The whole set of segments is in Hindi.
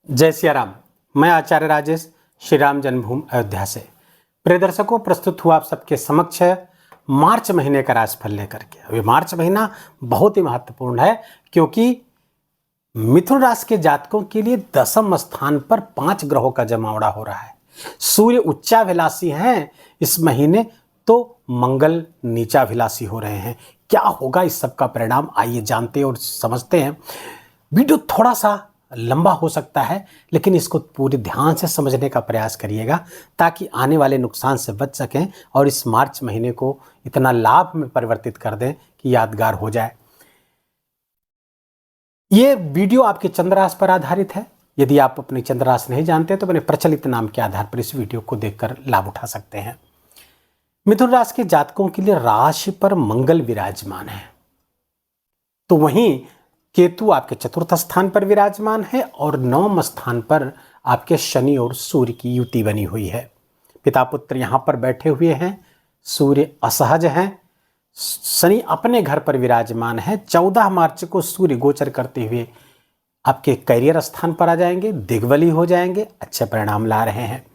जय सिया राम। मैं आचार्य राजेश श्री राम जन्मभूमि अयोध्या से प्रिय दर्शकों प्रस्तुत हुआ आप सबके समक्ष मार्च महीने का राशिफल लेकर के। अभी मार्च महीना बहुत ही महत्वपूर्ण है क्योंकि मिथुन राशि के जातकों के लिए दसम स्थान पर 5 ग्रहों का जमावड़ा हो रहा है। सूर्य उच्चाभिलाषी हैं इस महीने, तो मंगल नीचाभिलाषी हो रहे हैं। क्या होगा इस सब का परिणाम, आइए जानते और समझते हैं। वीडियो थोड़ा सा लंबा हो सकता है लेकिन इसको पूरे ध्यान से समझने का प्रयास करिएगा ताकि आने वाले नुकसान से बच सकें और इस मार्च महीने को इतना लाभ में परिवर्तित कर दें कि यादगार हो जाए। ये वीडियो आपके चंद्र राशि पर आधारित है। यदि आप अपनी चंद्र राशि नहीं जानते तो अपने प्रचलित नाम के आधार पर इस वीडियो को देखकर लाभ उठा सकते हैं। मिथुन राशि के जातकों के लिए राशि पर मंगल विराजमान है, तो वहीं केतु आपके चतुर्थ स्थान पर विराजमान है और 9वें स्थान पर आपके शनि और सूर्य की युति बनी हुई है। पिता पुत्र यहां पर बैठे हुए हैं। सूर्य असहज हैं, शनि अपने घर पर विराजमान है। 14 मार्च को सूर्य गोचर करते हुए आपके करियर स्थान पर आ जाएंगे, दिग्बली हो जाएंगे, अच्छे परिणाम ला रहे हैं।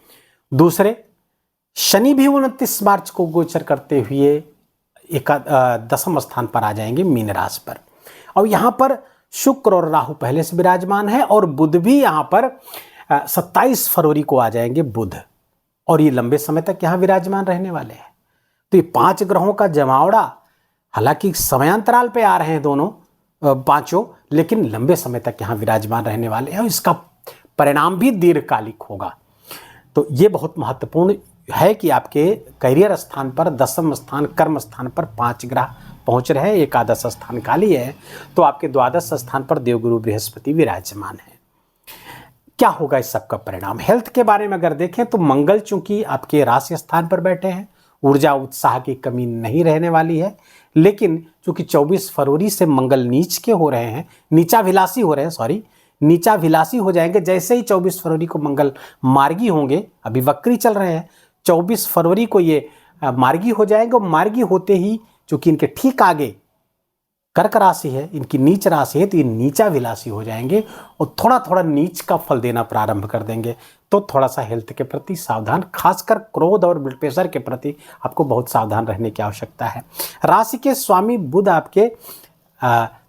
दूसरे शनि भी 29 मार्च को गोचर करते हुए दसम स्थान पर आ जाएंगे मीन राशि पर। और यहाँ पर शुक्र और राहु पहले से विराजमान है और बुध भी यहाँ पर 27 फरवरी को आ जाएंगे बुध, और ये लंबे समय तक यहाँ विराजमान रहने वाले हैं। तो ये 5 ग्रहों का जमावड़ा, हालांकि समयांतराल पे आ रहे हैं दोनों पांचों, लेकिन लंबे समय तक यहाँ विराजमान रहने वाले हैं और इसका परिणाम भी दीर्घकालिक होगा। तो ये बहुत महत्वपूर्ण है कि आपके करियर स्थान पर दसम स्थान कर्म स्थान पर 5 ग्रह पहुंच रहे हैं। एकादश स्थान खाली है, तो आपके द्वादश स्थान पर देवगुरु बृहस्पति विराजमान है। क्या होगा इस सब का परिणाम? हेल्थ के बारे में अगर देखें तो मंगल चूंकि आपके राशि स्थान पर बैठे हैं, ऊर्जा उत्साह की कमी नहीं रहने वाली है। लेकिन चूंकि 24 फरवरी से मंगल नीच के हो रहे हैं, नीचाभिलाषी हो जाएंगे। जैसे ही 24 फरवरी को मंगल मार्गी होंगे, अभी वक्री चल रहे हैं, 24 फरवरी को ये मार्गी हो जाएंगे और मार्गी होते ही चूंकि इनके ठीक आगे कर्क राशि है, इनकी नीच राशि है, तो ये नीचाभिलाषी हो जाएंगे और थोड़ा थोड़ा नीच का फल देना प्रारंभ कर देंगे। तो थोड़ा सा हेल्थ के प्रति सावधान, खासकर क्रोध और ब्लड प्रेशर के प्रति आपको बहुत सावधान रहने की आवश्यकता है। राशि के स्वामी बुध आपके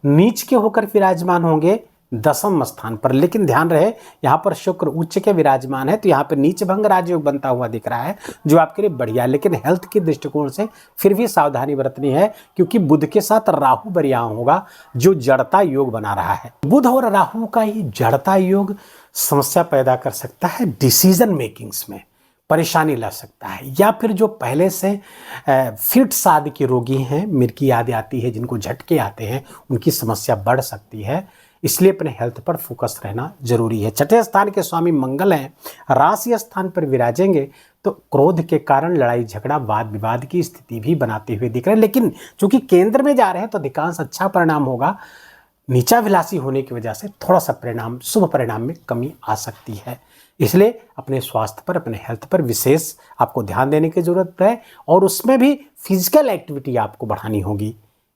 नीच के होकर विराजमान होंगे दसम स्थान पर, लेकिन ध्यान रहे यहाँ पर शुक्र उच्च के विराजमान है, तो यहाँ पर नीच भंग राजयोग बनता हुआ दिख रहा है जो आपके लिए बढ़िया। लेकिन हेल्थ के दृष्टिकोण से फिर भी सावधानी बरतनी है क्योंकि बुध के साथ राहु बढ़िया होगा जो जड़ता योग बना रहा है। बुध और राहु का ही जड़ता योग समस्या पैदा कर सकता है, डिसीजन मेकिंग्स में परेशानी ला सकता है, या फिर जो पहले से फिट्स आदि के रोगी हैं, मिर्गी आदि आती है, जिनको झटके आते हैं, उनकी समस्या बढ़ सकती है। इसलिए अपने हेल्थ पर फोकस रहना जरूरी है। छठे स्थान के स्वामी मंगल हैं, राशि स्थान पर विराजेंगे, तो क्रोध के कारण लड़ाई झगड़ा वाद विवाद की स्थिति भी बनाते हुए दिख रहे हैं। लेकिन चूंकि केंद्र में जा रहे हैं तो अधिकांश अच्छा परिणाम होगा। नीचाभिलाषी होने की वजह से थोड़ा सा परिणाम, शुभ परिणाम में कमी आ सकती है। इसलिए अपने स्वास्थ्य पर, अपने हेल्थ पर विशेष आपको ध्यान देने की जरूरत है और उसमें भी फिजिकल एक्टिविटी आपको बढ़ानी होगी।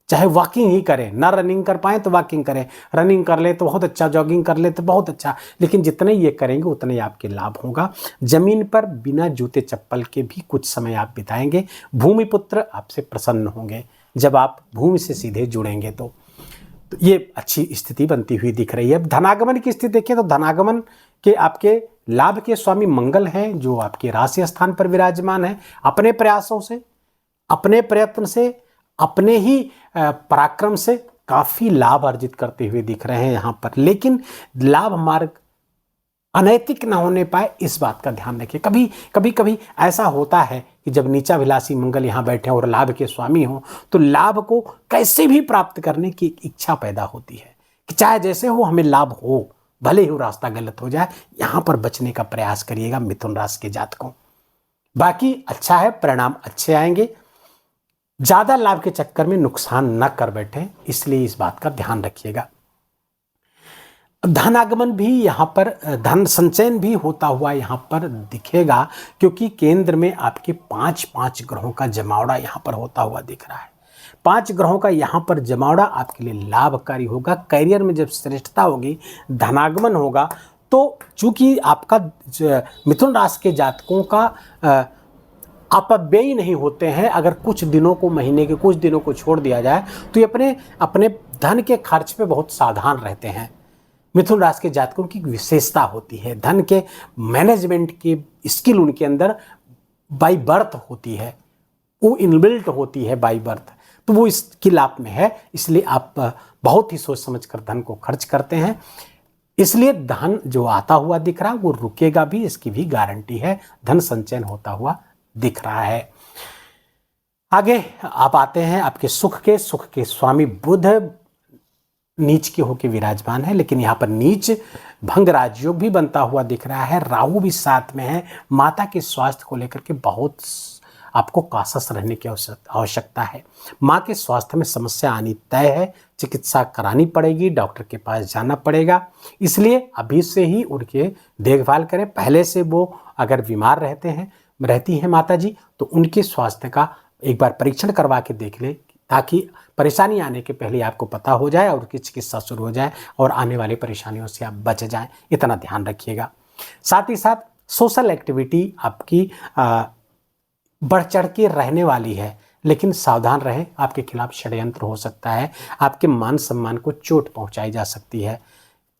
चाहे वॉकिंग ही करें, ना रनिंग कर पाएँ तो वॉकिंग करें, रनिंग कर ले तो बहुत अच्छा, जॉगिंग कर ले तो बहुत अच्छा, लेकिन जितने ये करेंगे उतने ही आपके लाभ होगा। जमीन पर बिना जूते चप्पल के भी कुछ समय आप बिताएंगे। भूमिपुत्र आपसे प्रसन्न होंगे जब आप भूमि से सीधे जुड़ेंगे तो ये अच्छी स्थिति बनती हुई दिख रही है। धनागमन की स्थिति देखिए तो धनागमन के आपके लाभ के स्वामी मंगल हैं जो आपके राशि स्थान पर विराजमान है। अपने प्रयासों से, अपने प्रयत्न से, अपने ही पराक्रम से काफी लाभ अर्जित करते हुए दिख रहे हैं यहाँ पर। लेकिन लाभ मार्ग अनैतिक न होने पाए, इस बात का ध्यान रखिए। कभी ऐसा होता है कि जब नीचाभिलाषी मंगल यहाँ बैठे और लाभ के स्वामी हो तो लाभ को कैसे भी प्राप्त करने की इच्छा पैदा होती है कि चाहे जैसे हो हमें लाभ हो, भले ही वो रास्ता गलत हो जाए। यहाँ पर बचने का प्रयास करिएगा मिथुन राशि के जातकों। बाकी अच्छा है, परिणाम अच्छे आएंगे। ज्यादा लाभ के चक्कर में नुकसान न कर बैठे, इसलिए इस बात का ध्यान रखिएगा। धनागमन भी यहाँ पर, धन संचयन भी होता हुआ यहाँ पर दिखेगा क्योंकि केंद्र में आपके 5 ग्रहों का जमावड़ा यहाँ पर होता हुआ दिख रहा है। 5 ग्रहों का यहाँ पर जमावड़ा आपके लिए लाभकारी होगा। करियर में जब श्रेष्ठता होगी, धनागमन होगा, तो चूंकि आपका मिथुन राशि के जातकों का अपव्यय नहीं होते हैं, अगर कुछ दिनों को, महीने के कुछ दिनों को छोड़ दिया जाए तो ये अपने अपने धन के खर्च पे बहुत सावधान रहते हैं। मिथुन राशि के जातकों की विशेषता होती है, धन के मैनेजमेंट की स्किल उनके अंदर बाई बर्थ होती है, वो इनबिल्ट होती है बाई बर्थ, तो वो स्किल आप में है, इसलिए आप बहुत ही सोच समझ कर धन को खर्च करते हैं। इसलिए धन जो आता हुआ दिख रहा है वो रुकेगा भी, इसकी भी गारंटी है, धन संचयन होता हुआ दिख रहा है। आगे आप आते हैं आपके सुख के स्वामी बुध नीच के होके विराजमान है, लेकिन यहाँ पर नीच भंग राजयोग भी बनता हुआ दिख रहा है, राहु भी साथ में है। माता के स्वास्थ्य को लेकर के बहुत आपको कासस रहने की आवश्यकता है। माँ के स्वास्थ्य में समस्या आनी तय है, चिकित्सा करानी पड़ेगी, डॉक्टर के पास जाना पड़ेगा, इसलिए अभी से ही उनके देखभाल करें। पहले से वो अगर बीमार रहती हैं माता जी, तो उनके स्वास्थ्य का एक बार परीक्षण करवा के देख ले, ताकि परेशानी आने के पहले आपको पता हो जाए और उसकी चिकित्सा शुरू हो जाए और आने वाली परेशानियों से आप बच जाएं, इतना ध्यान रखिएगा। साथ ही साथ सोशल एक्टिविटी आपकी बढ़ चढ़ के रहने वाली है, लेकिन सावधान रहें, आपके खिलाफ षड्यंत्र हो सकता है, आपके मान सम्मान को चोट पहुंचाई जा सकती है,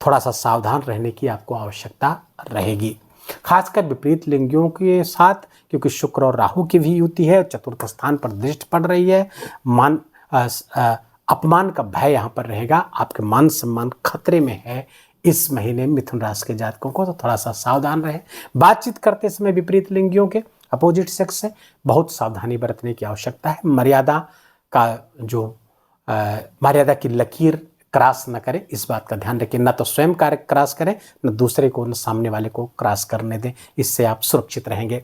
थोड़ा सा सावधान रहने की आपको आवश्यकता रहेगी। खासकर विपरीत लिंगियों के साथ, क्योंकि शुक्र और राहु की भी युति है, चतुर्थ स्थान पर दृष्टि पड़ रही है, अपमान का भय यहाँ पर रहेगा, आपके मान सम्मान खतरे में है। इस महीने मिथुन राशि के जातकों को तो थोड़ा सा सावधान रहें। बातचीत करते समय विपरीत लिंगियों के, अपोजिट सेक्स से बहुत सावधानी बरतने की आवश्यकता है। मर्यादा की लकीर क्रॉस न करें, इस बात का ध्यान रखें। न तो स्वयं कार्य क्रॉस करें, न दूसरे को, न सामने वाले को क्रॉस करने दें, इससे आप सुरक्षित रहेंगे।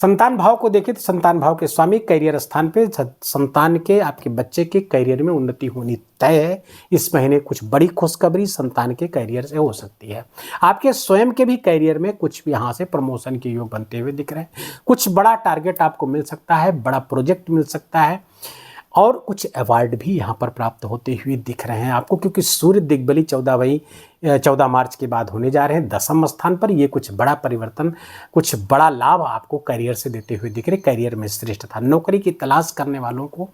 संतान भाव को देखें तो संतान भाव के स्वामी करियर स्थान पे संतान के, आपके बच्चे के करियर में उन्नति होनी तय है। इस महीने कुछ बड़ी खुशखबरी संतान के करियर से हो सकती है। आपके स्वयं के भी करियर में कुछ भी यहाँ से प्रमोशन के योग बनते हुए दिख रहे हैं। कुछ बड़ा टारगेट आपको मिल सकता है, बड़ा प्रोजेक्ट मिल सकता है, और कुछ अवार्ड भी यहाँ पर प्राप्त होते हुए दिख रहे हैं आपको, क्योंकि सूर्य दिग्बली 14 मार्च के बाद होने जा रहे हैं 10वें स्थान पर। ये कुछ बड़ा परिवर्तन, कुछ बड़ा लाभ आपको करियर से देते हुए दिख रहे। करियर में श्रेष्ठता, नौकरी की तलाश करने वालों को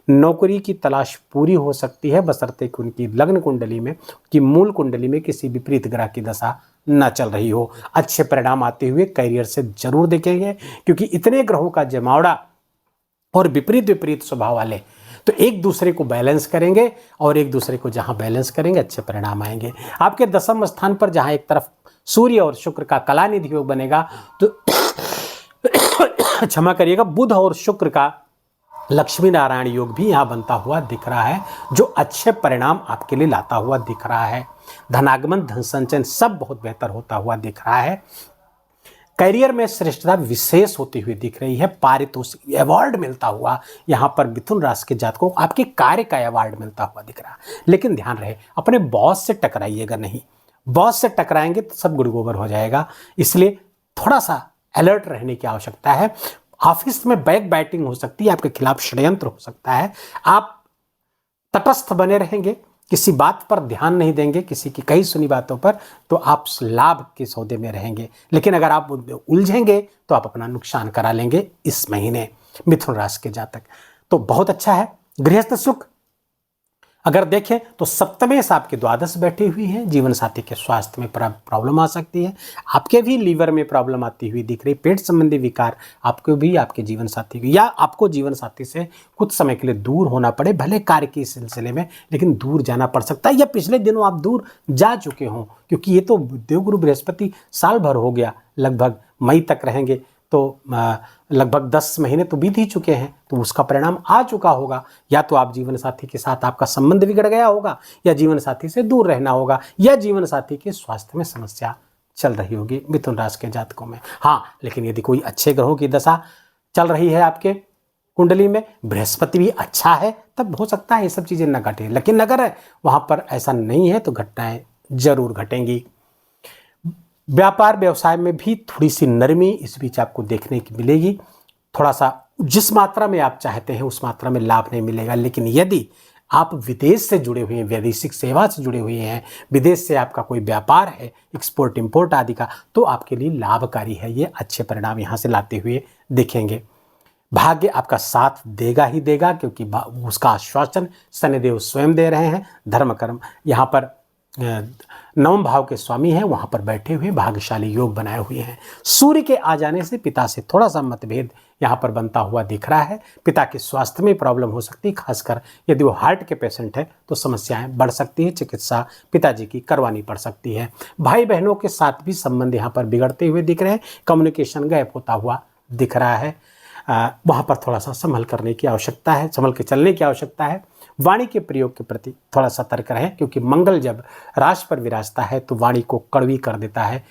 नौकरी की तलाश पूरी हो सकती है, बशर्ते कि उनकी लग्न कुंडली में, कि मूल कुंडली में किसी विपरीत ग्रह की दशा न चल रही हो। अच्छे परिणाम आते हुए करियर से जरूर देखेंगे, क्योंकि इतने ग्रहों का जमावड़ा और विपरीत स्वभाव वाले तो एक दूसरे को बैलेंस करेंगे, और एक दूसरे को जहां बैलेंस करेंगे अच्छे परिणाम आएंगे। आपके 10वें स्थान पर जहां एक तरफ सूर्य और शुक्र का कलानिधि योग बनेगा, तो क्षमा करिएगा, बुध और शुक्र का लक्ष्मी नारायण योग भी यहां बनता हुआ दिख रहा है, जो अच्छे परिणाम आपके लिए लाता हुआ दिख रहा है। धनागमन, धन संचयन सब बहुत बेहतर होता हुआ दिख रहा है। करियर में श्रेष्ठता विशेष होती हुई दिख रही है। पारितोषिक अवार्ड मिलता हुआ यहाँ पर मिथुन राशि के जातकों को आपके कार्य का अवार्ड मिलता हुआ दिख रहा है। लेकिन ध्यान रहे, अपने बॉस से टकराइएगा नहीं, बॉस से टकराएंगे तो सब गुड़गोबर हो जाएगा, इसलिए थोड़ा सा अलर्ट रहने की आवश्यकता है। ऑफिस में बैक बैटिंग हो सकती है, आपके खिलाफ षड्यंत्र हो सकता है। आप तटस्थ बने रहेंगे, किसी बात पर ध्यान नहीं देंगे, किसी की कई सुनी बातों पर, तो आप लाभ के सौदे में रहेंगे। लेकिन अगर आप उलझेंगे तो आप अपना नुकसान करा लेंगे इस महीने मिथुन राशि के जातक। तो बहुत अच्छा है। गृहस्थ सुख अगर देखें तो सप्तमें से आपके द्वादश बैठी हुई है। जीवन साथी के स्वास्थ्य में प्रॉब्लम आ सकती है, आपके भी लीवर में प्रॉब्लम आती हुई दिख रही, पेट संबंधी विकार आपको भी, आपके जीवन साथी को, या आपको जीवन साथी से कुछ समय के लिए दूर होना पड़े, भले कार्य के सिलसिले में, लेकिन दूर जाना पड़ सकता है, या पिछले दिनों आप दूर जा चुके हों, क्योंकि ये तो देवगुरु बृहस्पति साल भर हो गया, लगभग मई तक रहेंगे, तो लगभग 10 महीने तो बीत ही चुके हैं, तो उसका परिणाम आ चुका होगा। या तो आप जीवन साथी के साथ आपका संबंध बिगड़ गया होगा, या जीवन साथी से दूर रहना होगा, या जीवन साथी के स्वास्थ्य में समस्या चल रही होगी मिथुन राशि के जातकों में। हाँ, लेकिन यदि कोई अच्छे ग्रहों की दशा चल रही है आपके कुंडली में, बृहस्पति भी अच्छा है, तब हो सकता है ये सब चीज़ें न घटें। लेकिन अगर वहाँ पर ऐसा नहीं है तो घटनाएं जरूर घटेंगी। व्यापार व्यवसाय में भी थोड़ी सी नरमी इस बीच आपको देखने की मिलेगी। थोड़ा सा जिस मात्रा में आप चाहते हैं उस मात्रा में लाभ नहीं मिलेगा, लेकिन यदि आप विदेश से जुड़े हुए हैं, वैदेशिक सेवा से जुड़े हुए हैं, विदेश से आपका कोई व्यापार है, एक्सपोर्ट इंपोर्ट आदि का, तो आपके लिए लाभकारी है। ये अच्छे परिणाम यहाँ से लाते हुए दिखेंगे। भाग्य आपका साथ देगा ही देगा, क्योंकि उसका आश्वासन शनिदेव स्वयं दे रहे हैं। धर्म कर्म यहाँ पर नवम भाव के स्वामी हैं, वहाँ पर बैठे हुए भाग्यशाली योग बनाए हुए हैं। सूर्य के आ जाने से पिता से थोड़ा सा मतभेद यहाँ पर बनता हुआ दिख रहा है। पिता के स्वास्थ्य में प्रॉब्लम हो सकती है, खासकर यदि वो हार्ट के पेशेंट है तो समस्याएं बढ़ सकती है, चिकित्सा पिताजी की करवानी पड़ सकती है। भाई बहनों के साथ भी संबंध यहाँ पर बिगड़ते हुए दिख रहे हैं, कम्युनिकेशन गैप होता हुआ दिख रहा है। वहाँ पर थोड़ा सा संभल करने की आवश्यकता है, संभल के चलने की आवश्यकता है। वाणी के प्रयोग के प्रति थोड़ा सतर्क रहें, क्योंकि मंगल जब राशि पर विराजता है तो वाणी को कड़वी कर देता है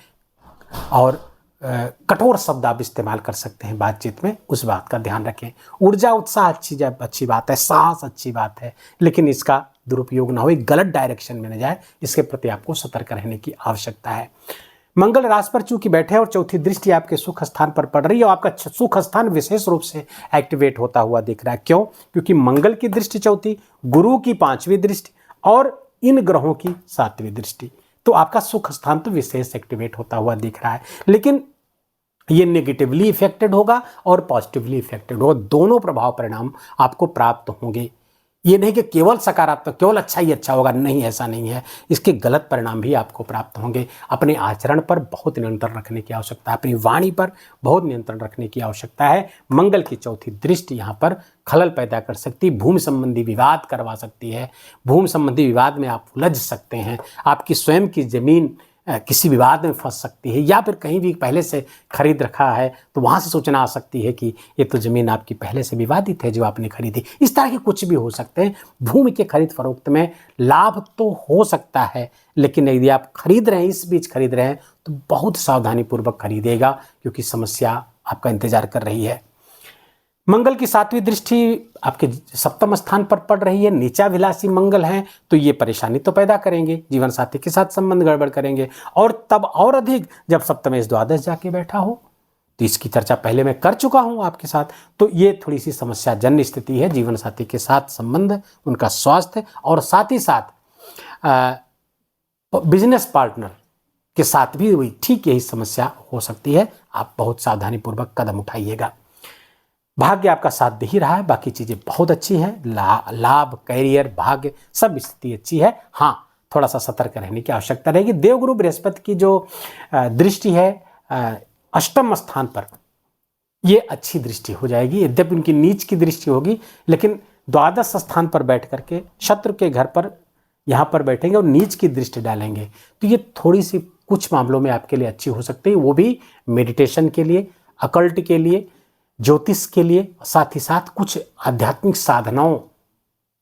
और कठोर शब्द आप इस्तेमाल कर सकते हैं बातचीत में, उस बात का ध्यान रखें। ऊर्जा उत्साह अच्छी बात है, साहस अच्छी बात है, लेकिन इसका दुरुपयोग ना हो, गलत डायरेक्शन में न जाए, इसके प्रति आपको सतर्क रहने की आवश्यकता है। मंगल राशि पर चूंकि बैठे और चौथी दृष्टि आपके सुख स्थान पर पड़ रही है और आपका सुख स्थान विशेष रूप से एक्टिवेट होता हुआ दिख रहा है। क्यों? क्योंकि मंगल की दृष्टि चौथी, गुरु की 5वीं दृष्टि और इन ग्रहों की 7वीं दृष्टि, तो आपका सुख स्थान तो विशेष एक्टिवेट होता हुआ दिख रहा है। लेकिन ये नेगेटिवली इफेक्टेड होगा और पॉजिटिवली इफेक्टेड होगा, दोनों प्रभाव परिणाम आपको प्राप्त होंगे। ये नहीं कि केवल सकारात्मक, केवल अच्छा ही अच्छा होगा, नहीं, ऐसा नहीं है। इसके गलत परिणाम भी आपको प्राप्त होंगे। अपने आचरण पर बहुत नियंत्रण रखने की आवश्यकता है, अपनी वाणी पर बहुत नियंत्रण रखने की आवश्यकता है। मंगल की चौथी दृष्टि यहाँ पर खलल पैदा कर सकती है, भूमि संबंधी विवाद करवा सकती है। भूमि संबंधी विवाद में आप उलझ सकते हैं, आपकी स्वयं की जमीन किसी विवाद में फंस सकती है, या फिर कहीं भी पहले से खरीद रखा है तो वहाँ से सूचना आ सकती है कि ये तो ज़मीन आपकी पहले से विवादित है जो आपने खरीदी। इस तरह के कुछ भी हो सकते हैं। भूमि के खरीद फरोख्त में लाभ तो हो सकता है, लेकिन यदि आप खरीद रहे हैं, इस बीच खरीद रहे हैं, तो बहुत सावधानीपूर्वक खरीदेगा, क्योंकि समस्या आपका इंतजार कर रही है। मंगल की 7वीं दृष्टि आपके 7वें स्थान पर पड़ रही है, नीचाभिलाषी मंगल हैं, तो ये परेशानी तो पैदा करेंगे, जीवन साथी के साथ संबंध गड़बड़ करेंगे, और तब और अधिक जब सप्तमेश द्वादश जाके बैठा हो, तो इसकी चर्चा पहले मैं कर चुका हूं आपके साथ। तो ये थोड़ी सी समस्या जन्य स्थिति है, जीवन साथी के साथ संबंध, उनका स्वास्थ्य, और साथ ही साथ बिजनेस पार्टनर के साथ भी वही ठीक यही समस्या हो सकती है। आप बहुत सावधानीपूर्वक कदम उठाइएगा। भाग्य आपका साथ दे ही रहा है, बाकी चीज़ें बहुत अच्छी हैं, लाभ, कैरियर, भाग्य, सब स्थिति अच्छी है। हाँ, थोड़ा सा सतर्क रहने की आवश्यकता रहेगी। देवगुरु बृहस्पति की जो दृष्टि है 8वें स्थान पर, ये अच्छी दृष्टि हो जाएगी। यद्यपि उनकी नीच की दृष्टि होगी, लेकिन द्वादश स्थान पर बैठ करके शत्रु के घर पर यहाँ पर बैठेंगे और नीच की दृष्टि डालेंगे, तो ये थोड़ी सी कुछ मामलों में आपके लिए अच्छी हो सकती है, वो भी मेडिटेशन के लिए, अकल्ट के लिए, ज्योतिष के लिए, साथ ही साथ कुछ आध्यात्मिक साधनाओं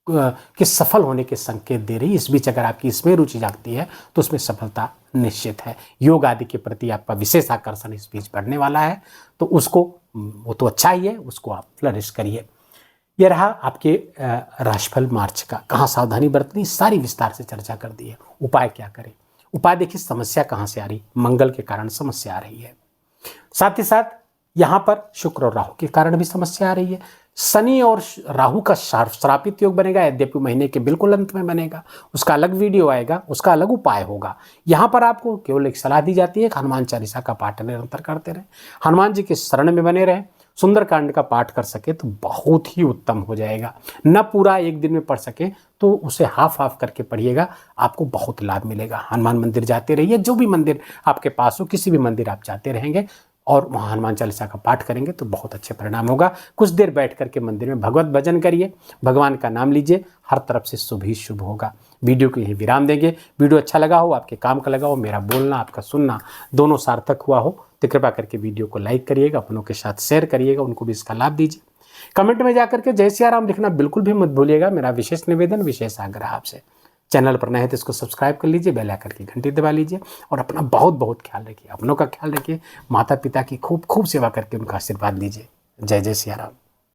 के सफल होने के संकेत दे रही है। इस बीच अगर आपकी इसमें रुचि जागती है तो उसमें सफलता निश्चित है। योग आदि के प्रति आपका विशेष आकर्षण इस बीच बढ़ने वाला है, तो उसको, वो तो अच्छा ही है, उसको आप फ्लरिश करिए। यह रहा आपके राशिफल मार्च का। कहाँ सावधानी बरतनी, सारी विस्तार से चर्चा कर दी है। उपाय क्या करें? उपाय देखिए, समस्या कहाँ से आ रही, मंगल के कारण समस्या आ रही है, साथ ही साथ यहाँ पर शुक्र और राहु के कारण भी समस्या आ रही है। शनि और राहु का श्रापित योग बनेगा, यद्यपि महीने के बिल्कुल अंत में बनेगा, उसका अलग वीडियो आएगा, उसका अलग उपाय होगा। यहाँ पर आपको केवल एक सलाह दी जाती है, हनुमान चालीसा का पाठ निरंतर करते रहें, हनुमान जी के शरण में बने रहें, सुंदरकांड का पाठ कर सके तो बहुत ही उत्तम हो जाएगा। न पूरा एक दिन में पढ़ सके तो उसे हाफ करके पढ़िएगा, आपको बहुत लाभ मिलेगा। हनुमान मंदिर जाते रहिए, जो भी मंदिर आपके पास हो, किसी भी मंदिर आप जाते रहेंगे और वहाँ हनुमान चालीसा का पाठ करेंगे तो बहुत अच्छे परिणाम होगा। कुछ देर बैठ करके मंदिर में भगवत भजन करिए, भगवान का नाम लीजिए, हर तरफ से शुभ ही शुभ होगा। वीडियो को यहीं विराम देंगे। वीडियो अच्छा लगा हो, आपके काम का लगा हो, मेरा बोलना आपका सुनना दोनों सार्थक हुआ हो, तो कृपा करके वीडियो को लाइक करिएगा, अपनों के साथ शेयर करिएगा, उनको भी इसका लाभ दीजिए। कमेंट में जाकर के जय सिया राम लिखना बिल्कुल भी मत भूलिएगा, मेरा विशेष निवेदन, विशेष आग्रह आपसे। चैनल पर नए हैं तो इसको सब्सक्राइब कर लीजिए, बेल आइकन की घंटी दबा लीजिए, और अपना बहुत बहुत ख्याल रखिए, अपनों का ख्याल रखिए, माता पिता की खूब खूब सेवा करके उनका आशीर्वाद लीजिए। जय जय सिया राम।